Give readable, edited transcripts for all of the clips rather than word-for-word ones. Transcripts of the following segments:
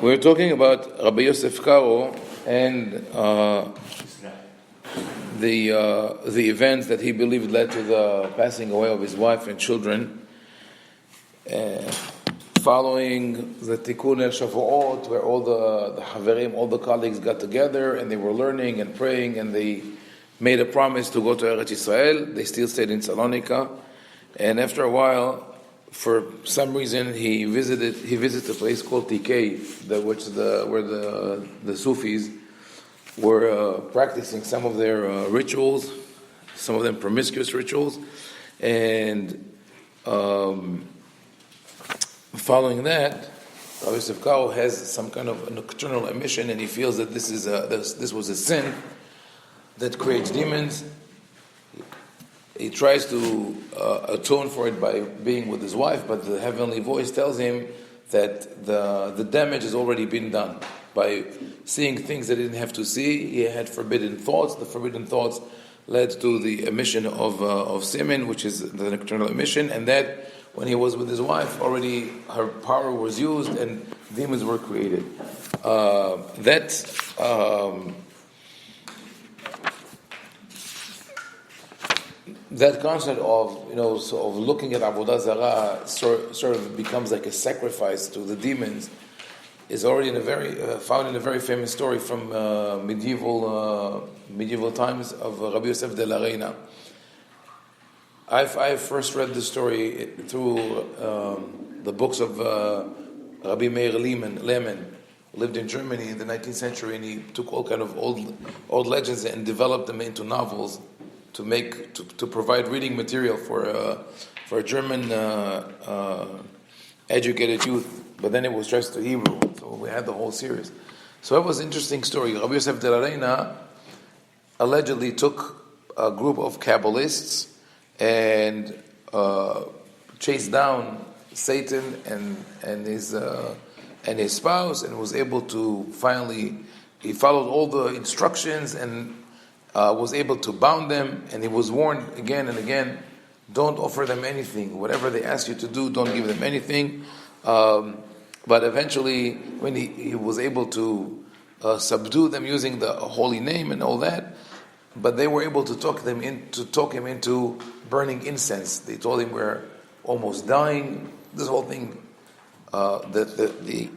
We're talking about Rabbi Yosef Karo and the events that he believed led to the passing away of his wife and children, following the Tikkun El Shavuot, where all the Haverim, all the colleagues got together and they were learning and praying, and they made a promise to go to Eretz Yisrael. They still stayed in Salonika, and after a while, for some reason, he visited a place called Tikei, where the Sufis were practicing some of their rituals, some of them promiscuous rituals, and following that, Rabbi Yosef Karo has some kind of a nocturnal emission, and he feels that this was a sin that creates demons. He tries to atone for it by being with his wife, but the heavenly voice tells him that the damage has already been done. By seeing things that he didn't have to see, he had forbidden thoughts. The forbidden thoughts led to the emission of semen, which is the nocturnal emission, and that when he was with his wife, already her power was used and demons were created. That concept of looking at Avodah Zarah sort of becomes like a sacrifice to the demons is already found in a very famous story from medieval times of Rabbi Yosef de la Reina. I first read the story through the books of Rabbi Meir Lehman, who lived in Germany in the 19th century, and he took all kind of old legends and developed them into novels to provide reading material for a German educated youth. But then it was stressed to Hebrew, so we had the whole series. So it was an interesting story. Rabbi Yosef de la Reina allegedly took a group of Kabbalists and chased down Satan and his spouse, and was able to he followed all the instructions and was able to bound them, and he was warned again and again, don't offer them anything. Whatever they ask you to do, don't give them anything. But eventually, when he was able to subdue them using the holy name and all that, but they were able to talk him into burning incense. They told him, we're almost dying. This whole thing, the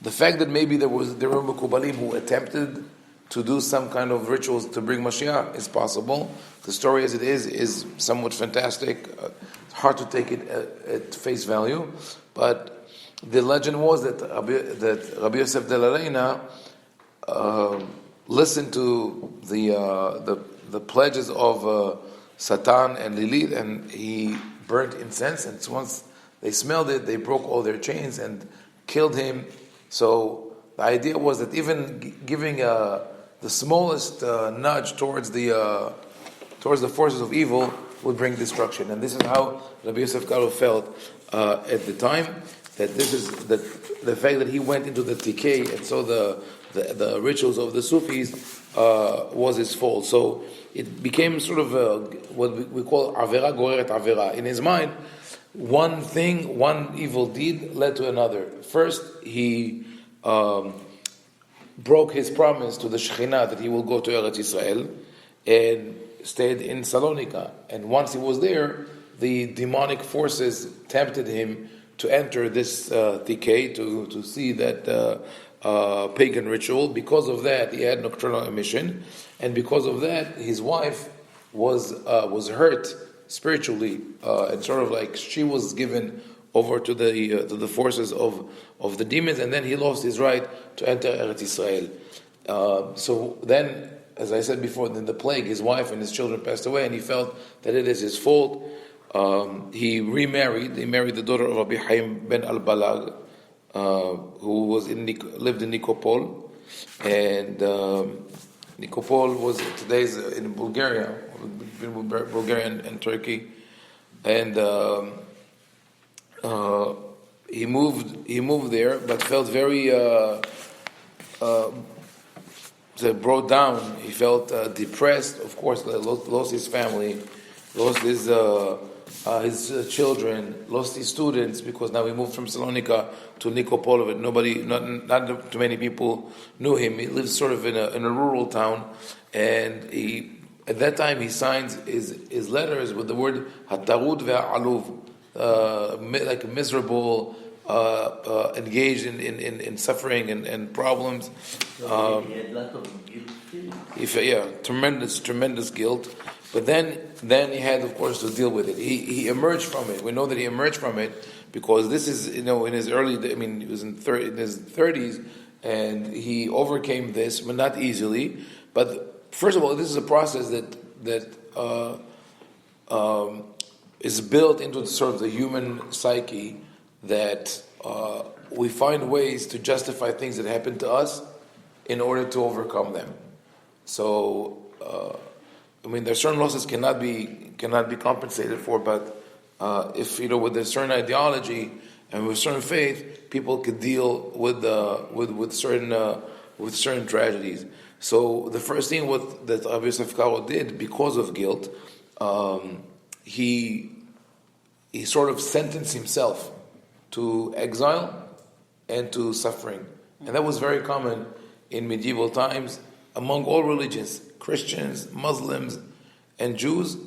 fact that maybe there were Mekubalim who attempted to do some kind of rituals to bring Mashiach is possible. The story as it is somewhat fantastic. It's hard to take it at face value, but the legend was that Rabbi Yosef de la Reina listened to the pledges of Satan and Lilith, and he burnt incense, and once they smelled it, they broke all their chains and killed him. So the idea was that even giving the smallest nudge towards the forces of evil would bring destruction, and this is how Rabbi Yosef Karo felt at the time. That this is the fact that he went into the Tikei and saw the rituals of the Sufis was his fault. So it became sort of what we call avera goreret avera. In his mind, one evil deed led to another. First, he broke his promise to the Shekhinah that he will go to Eretz Yisrael and stayed in Salonika. And once he was there, the demonic forces tempted him to enter this Tikei, to see that pagan ritual. Because of that, he had nocturnal emission, and because of that, his wife was hurt spiritually, and sort of like she was given over to the forces of the demons, and then he lost his right to enter Eretz Yisrael. So then, as I said before, in the plague, his wife and his children passed away, and he felt that it is his fault. He remarried. He married the daughter of Rabbi Haim ben al-Balag, who lived in Nikopol, and Nikopol was today's in Bulgaria, between Bulgaria and Turkey, and he moved there, but felt very brought down. He felt depressed. Of course, lost his family, lost his his children, lost his students, because now he moved from Salonika to Nikopol. Not too many people knew him. He lived sort of in a rural town, and at that time he signs his letters with the word Hatarud ve'aluv, like miserable, engaged in suffering and problems. He had a lot of guilt. Tremendous guilt. But then he had, of course, to deal with it. He emerged from it. We know that he emerged from it because this is, in his he was in his 30s, and he overcame this, but not easily. But first of all, this is a process that is built into sort of the human psyche, that we find ways to justify things that happen to us in order to overcome them. So. There are certain losses cannot be compensated for, but if with a certain ideology and with certain faith, people could deal with certain tragedies. So the first thing that Rabbi Yosef Karo did because of guilt, he sort of sentenced himself to exile and to suffering, and that was very common in medieval times among all religions. Christians, Muslims, and Jews,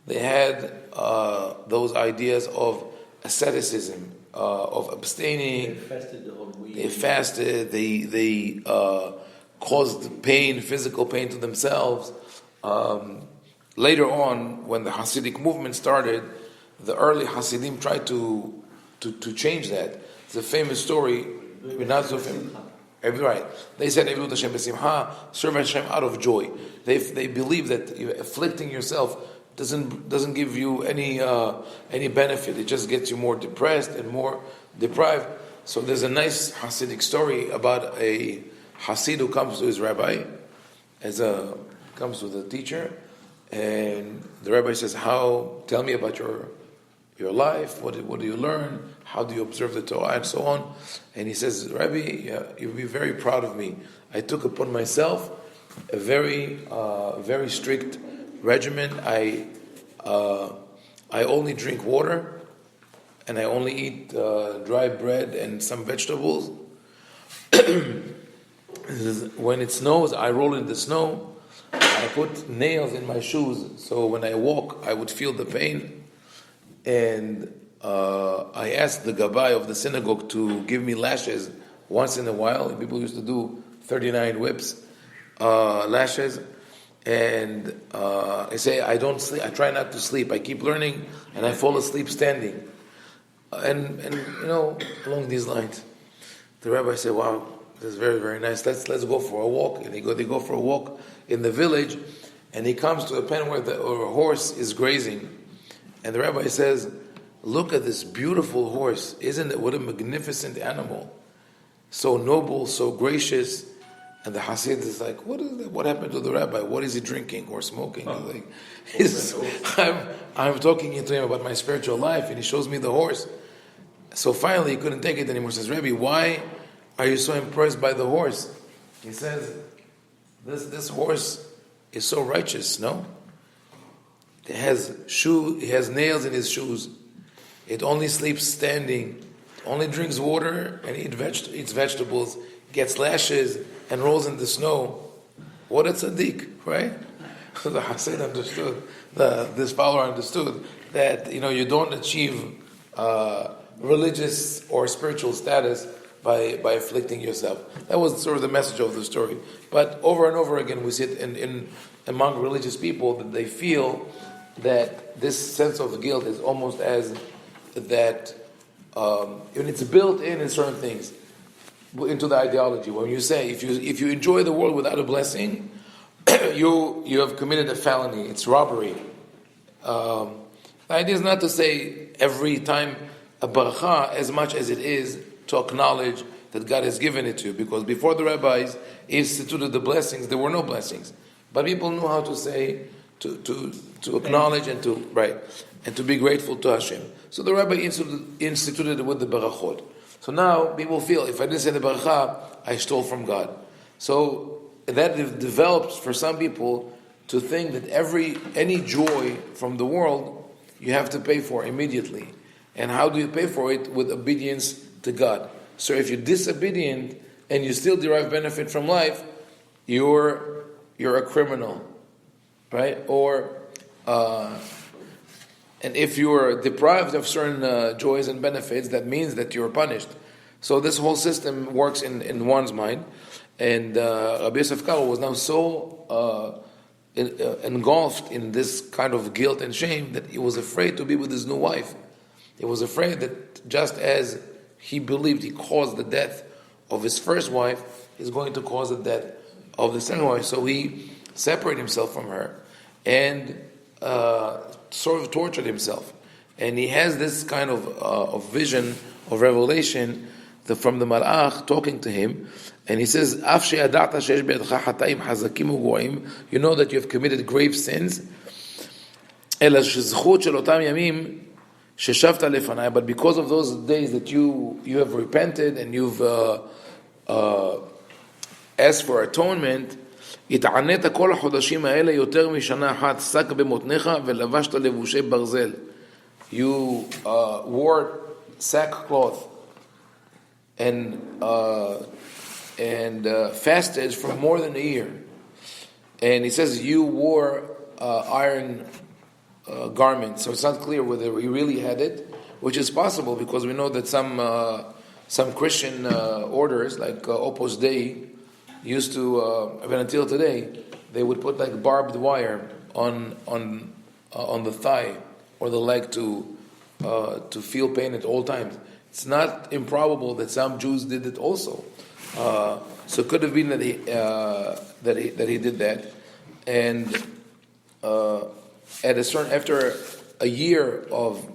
they had those ideas of asceticism, of abstaining. They fasted the whole week. They fasted. They caused pain, physical pain to themselves. Later on, when the Hasidic movement started, the early Hasidim tried to change that. It's a famous story. Not so famous. Right. They said, serve Hashem out of joy. They believe that afflicting yourself doesn't give you any benefit. It just gets you more depressed and more deprived. So there's a nice Hasidic story about a Hasid who comes to his rabbi, comes with a teacher, and the rabbi says, tell me about your life, what do you learn, how do you observe the Torah, and so on. And he says, Rabbi, you'll be very proud of me. I took upon myself a very strict regimen. I only drink water, and I only eat dry bread and some vegetables. When it snows, I roll in the snow. I put nails in my shoes, so when I walk, I would feel the pain. And I asked the gabbai of the synagogue to give me lashes once in a while. People used to do 39 whips, lashes. And I say, I don't sleep. I try not to sleep. I keep learning, and I fall asleep standing. And along these lines, the rabbi said, "Wow, this is very, very nice. Let's go for a walk." And they go for a walk in the village, and he comes to a pen where a horse is grazing. And the rabbi says, "Look at this beautiful horse. Isn't it? What a magnificent animal. So noble, so gracious." And the Hasid is like, what happened to the rabbi? What is he drinking or smoking? I'm talking to him about my spiritual life, and he shows me the horse. So finally he couldn't take it anymore. He says, "Rabbi, why are you so impressed by the horse?" He says, this horse is so righteous, no? It has nails in his shoes. It only sleeps standing, only drinks water and eats vegetables, gets lashes and rolls in the snow. What a tzaddik, right? The Hasid understood, this follower understood that you don't achieve religious or spiritual status by afflicting yourself. That was sort of the message of the story. But over and over again, we see it in among religious people that they feel that this sense of guilt is almost as that, and it's built in certain things into the ideology. When you say if you enjoy the world without a blessing, you have committed a felony. It's robbery. The idea is not to say every time a baracha as much as it is to acknowledge that God has given it to you, because before the rabbis instituted the blessings, there were no blessings, but people knew how to say to acknowledge and to be grateful to Hashem. So the rabbi instituted it with the barachot. So now people feel, if I didn't say the baracha, I stole from God. So that develops for some people to think that any joy from the world you have to pay for immediately. And how do you pay for it? With obedience to God. So if you're disobedient and you still derive benefit from life, you're a criminal, right? Or and if you are deprived of certain joys and benefits, that means that you're punished. So this whole system works in one's mind. And Rabbi Yosef Karo was now so engulfed in this kind of guilt and shame that he was afraid to be with his new wife. He was afraid that just as he believed he caused the death of his first wife, he's going to cause the death of the second wife. So he separated himself from her and sort of tortured himself. And he has this kind of vision, of revelation, from the Malach talking to him. And he says, you know that you have committed grave sins. But because of those days that you have repented and you've asked for atonement, התענית כל החודשים האלה יותר משנה אחת, שק במותניך ולבשת לבושי ברזל. You wore sackcloth and fasted for more than a year. And he says you wore iron garments. So it's not clear whether he really had it, which is possible because we know that some Christian orders like Opus Dei used to, even until today, they would put like barbed wire on the thigh or the leg to feel pain at all times. It's not improbable that some Jews did it also. So it could have been that he did that, and after a year of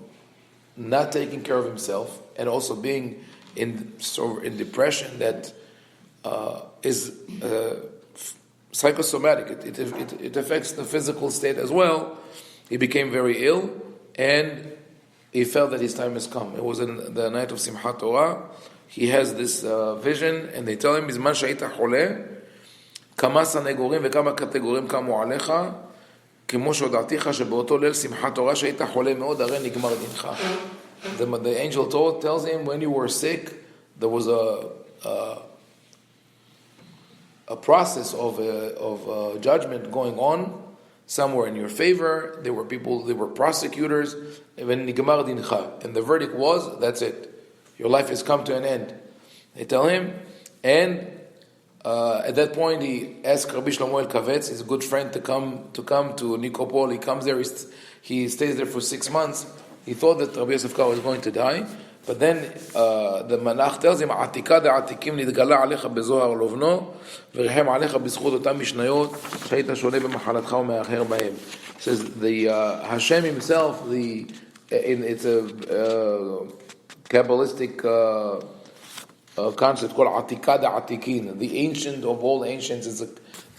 not taking care of himself and also being in depression that is psychosomatic. It affects the physical state as well. He became very ill, and he felt that his time has come. It was in the night of Simchat Torah. He has this vision, and they tell him, "Bizman she'ita choleh, kama sanegorim vekama kategorim kamu alecha, כמו שהודעתיך שבאותו ליל שמחת תורה שהיית חולה מאוד, הרי נגמר דינך." The angel tells him, when you were sick, there was a process of judgment going on somewhere in your favor. There were prosecutors, and the verdict was, that's it. Your life has come to an end. They tell him, and at that point he asked Rabbi Shlomo El-Kavetz, his good friend, to come to Nikopol. He comes there, he stays there for 6 months. He thought that Rabbi Yosef Karo was going to die, but then the Malach tells him, "Atika da'atikim nidgala alecha bezohar lovno, v'rehem alecha b'zchut otam mishnayot, she'ita shole b'machalatcha u'me'acher b'hem." Says the Hashem himself, it's a Kabbalistic concept called Atika da'atikin, the ancient of all ancients.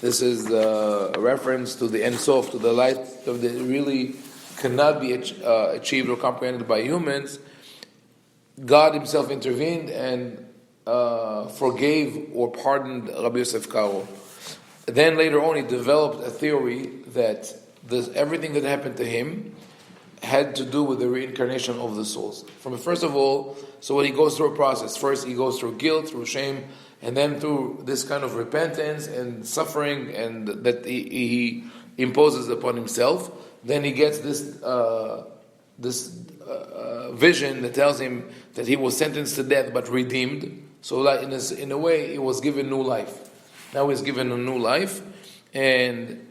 This is a reference to the Ein Sof, to the light of the really cannot be achieved or comprehended by humans. God himself intervened and forgave or pardoned Rabbi Yosef Karo. Then later on he developed a theory that everything that happened to him had to do with the reincarnation of the souls. First of all, so when he goes through a process, first he goes through guilt, through shame, and then through this kind of repentance and suffering and that he imposes upon himself. Then he gets this vision that tells him that he was sentenced to death but redeemed. So that in a way he was given new life. Now he's given a new life, and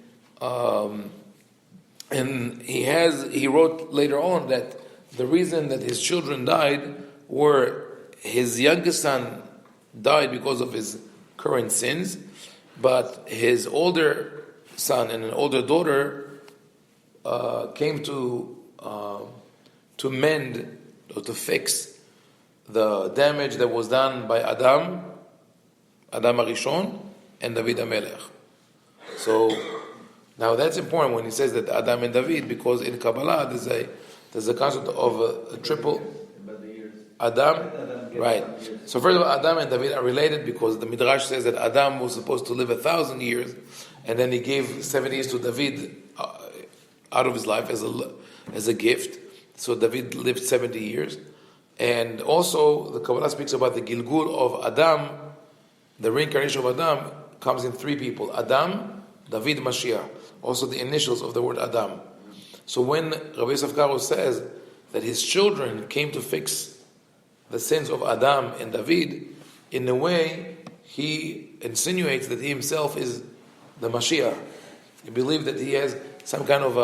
he wrote later on that the reason that his children died were his youngest son died because of his current sins, but his older son and an older daughter came to mend or to fix the damage that was done by Adam Arishon and David HaMelech. So now that's important when he says that Adam and David, because in Kabbalah there's a concept of a triple Adam, right? So first of all, Adam and David are related because the Midrash says that Adam was supposed to live 1,000 years, and then he gave 7 years to David out of his life as a gift. So David lived 70 years. And also, the Kabbalah speaks about the Gilgul of Adam, the reincarnation of Adam comes in three people: Adam, David, Mashiach. Also the initials of the word Adam. So when Rabbi Yosef Karo says that his children came to fix the sins of Adam and David, in a way he insinuates that he himself is the Mashiach. He believed that he has some kind of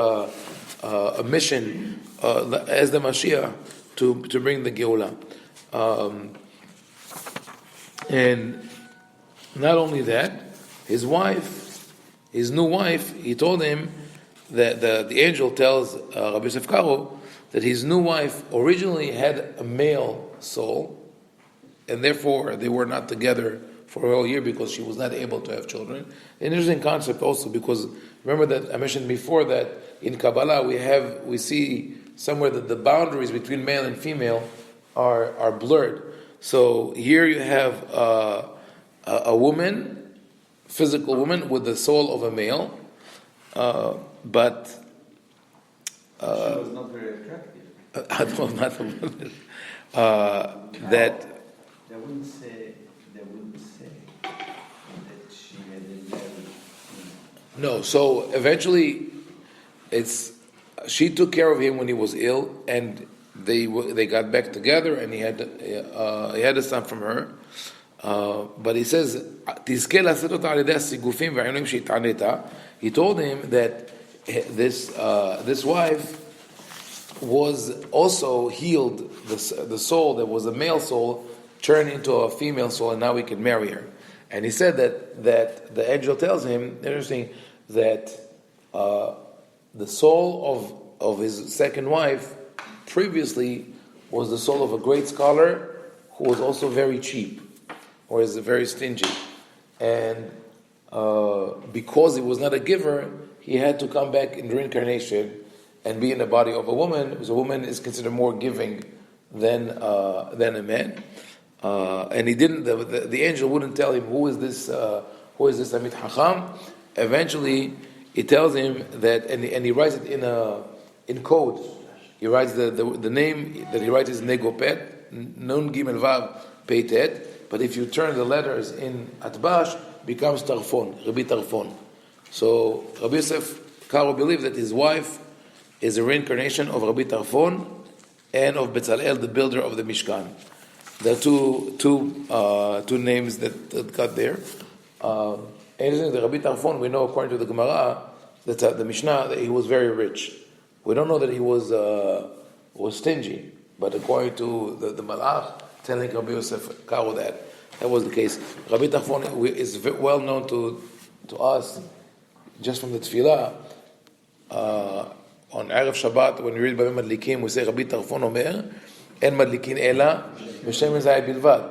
a mission as the Mashiach to bring the Geulah. And not only that, his new wife, he told him that the angel tells Rabbi Yosef Karo that his new wife originally had a male soul, and therefore they were not together for a whole year because she was not able to have children. An interesting concept also, because remember that I mentioned before that in Kabbalah we see somewhere that the boundaries between male and female are blurred. So here you have a woman, physical woman with the soul of a male, but she was not very attractive. That They wouldn't say that she had a married. no. So eventually, she took care of him when he was ill, and they got back together, and he had a son from her. But he says, he told him that this wife was also healed, the soul that was a male soul turned into a female soul, and now we can marry her. And he said that the angel tells him, interesting, that the soul of his second wife previously was the soul of a great scholar who was also very cheap, or is very stingy. And because he was not a giver, he had to come back in reincarnation and be in the body of a woman, because a woman is considered more giving than a man. And he didn't. The angel wouldn't tell him who is this Amit Hacham. Eventually, he tells him that, and he writes it in code. He writes the name that he writes is Negopet, Nun Gimel Vav Peitet. But if you turn the letters in Atbash, becomes Tarfon, Rabbi Tarfon. So Rabbi Yosef Karo believed that his wife is a reincarnation of Rabbi Tarfon and of Bezalel, the builder of the Mishkan. There are two names that got there. Interesting, the Rabbi Tarfon, we know according to the Gemara, the Mishnah, that he was very rich. We don't know that he was stingy, but according to the Malach telling Rabbi Yosef Karo that was the case. Rabbi Tarfon is well known to us just from the Tefillah. On Erev Shabbat, when we read Bavim Madlikim, we say Rabbi Tarfon Omer, En Madlikin Ela, B'Shem Zay Bilvad.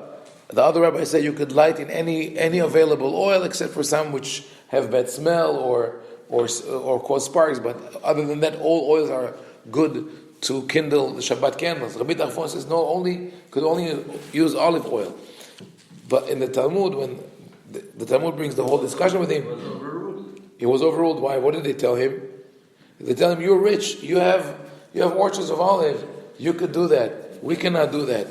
The other rabbis say you could light in any available oil except for some which have bad smell or cause sparks. But other than that, all oils are good to kindle the Shabbat candles. Rabbi Tarfon says could only use olive oil. But in the Talmud, when the Talmud brings the whole discussion with him, he was overruled. Why? What did they tell him? They tell him, you're rich, you have orchards of olive, you could do that. We cannot do that.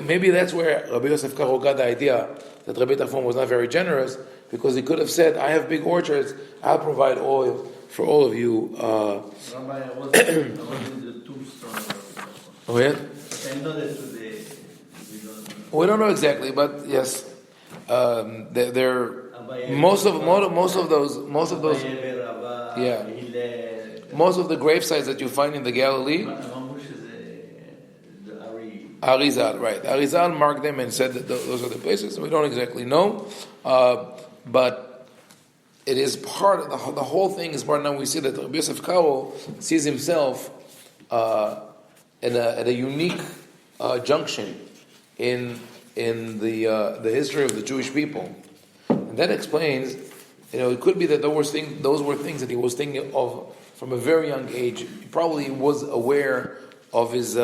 Maybe that's where Rabbi Yosef Karo got the idea that Rabbi Tarfon was not very generous, because he could have said, I have big orchards, I'll provide oil for all of you. Rabbi, I was in the tombstone of Rabbi Tarfon. Oh yeah? I know that today we don't know exactly, but yes, most of the grave sites that you find in the Galilee, Arizal, right? Arizal marked them and said that those are the places. We don't exactly know, but it is part of the whole thing. Is part. Now we see that Rabbi Yosef Karo sees himself at a unique junction in the history of the Jewish people, and that explains. It could be that those were things that he was thinking of from a very young age. He probably was aware of his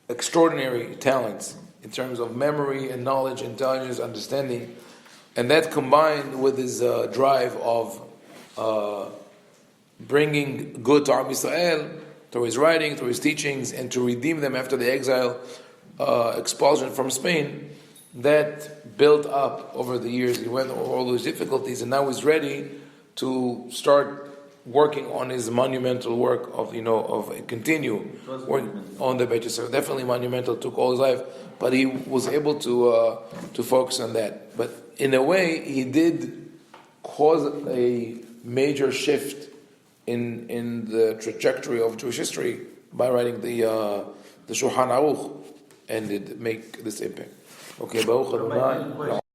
extraordinary talents in terms of memory and knowledge, intelligence, understanding, and that combined with his drive of bringing good to Am Yisrael through his writing, through his teachings, and to redeem them after the exile, expulsion from Spain, that built up over the years. He went over all those difficulties, and now he's ready to start working on his monumental work of continue work on the Beit Yosef. Definitely monumental, took all his life, but he was able to focus on that. But in a way, he did cause a major shift in the trajectory of Jewish history by writing the shulchan-aruch, and it make this impact. Okay, Baruch Adonai.